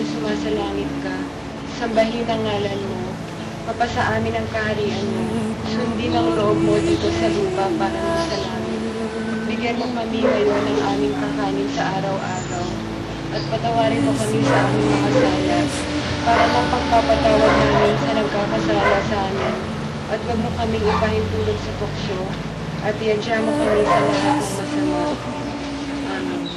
naming sumasalangit ka, sambahin ang ngalan mo, mapasa amin ang kaharian mo, sundin ang loob mo dito sa lupa para sa langit. Bigyan mo kami ngayon ng aming kakanin sa araw-araw, at patawarin mo kami sa aming mga sala, para ng pagpapatawad namin sa nagkakasala sa amin, at huwag mo kaming ipahintulog sa tuksyo, at iadya mo kami sa lahat ng masama. Amen.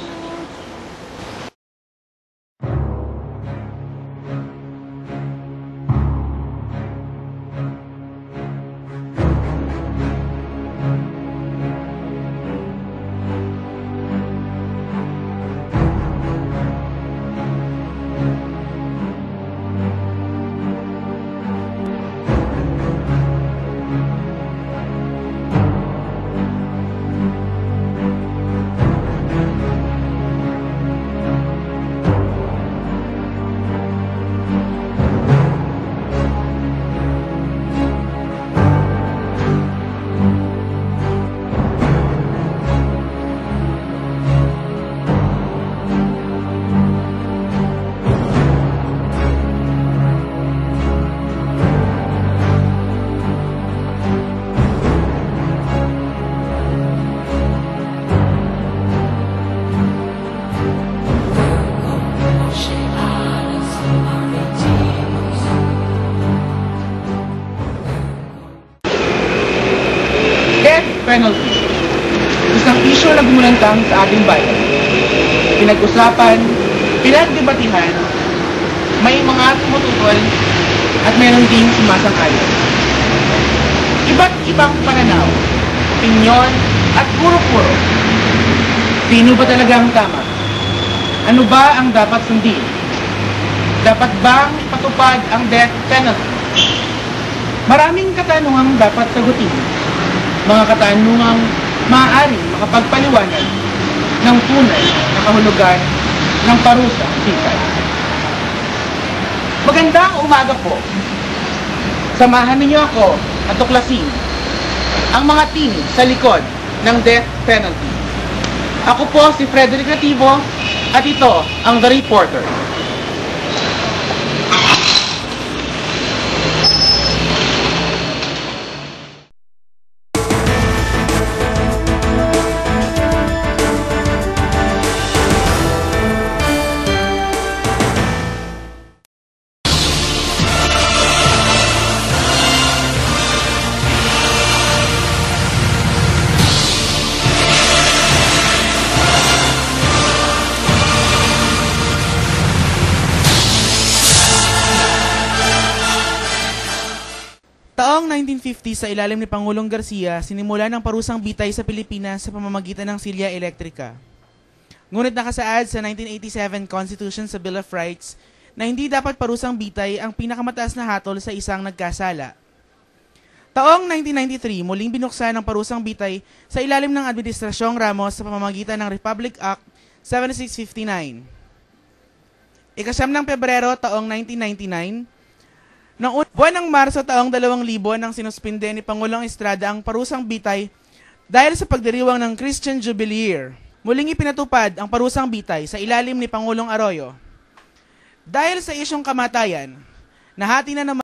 Penalty. Isang isyu na gumulantang sa ating bayan. Pinag-usapan, pinagdebatihan, may mga tumututol at meron ding sumasang-ayon. Iba't ibang pananaw, opinyon at puro-puro. Sino ba talaga ang tama? Ano ba ang dapat sundin? Dapat bang ipatupad ang death penalty? Maraming katanungang dapat sagutin. Mga katanungang maaaring makapagpaliwanag ng tunay na kahulugan ng parusa hikay. Magandang umaga po. Samahan ninyo ako at tuklasin ang mga tinig sa likod ng death penalty. Ako po si Frederick Nativo at ito ang The Reporter. Taong 1950 sa ilalim ni Pangulong Garcia, sinimulan ang parusang bitay sa Pilipinas sa pamamagitan ng silya elektrika. Ngunit nakasaad sa 1987 Constitution sa Bill of Rights na hindi dapat parusang bitay ang pinakamataas na hatol sa isang nagkasala. Taong 1993, muling binuksan ang parusang bitay sa ilalim ng Administrasyong Ramos sa pamamagitan ng Republic Act 7659. Ikasyam ng Pebrero taong 1999, noong buwan ng Marso taong 2000 nang sinuspinde ni Pangulong Estrada ang parusang bitay dahil sa pagdiriwang ng Christian Jubilee Year. Muling ipinatupad ang parusang bitay sa ilalim ni Pangulong Arroyo. Dahil sa isyong kamatayan, nahati na naman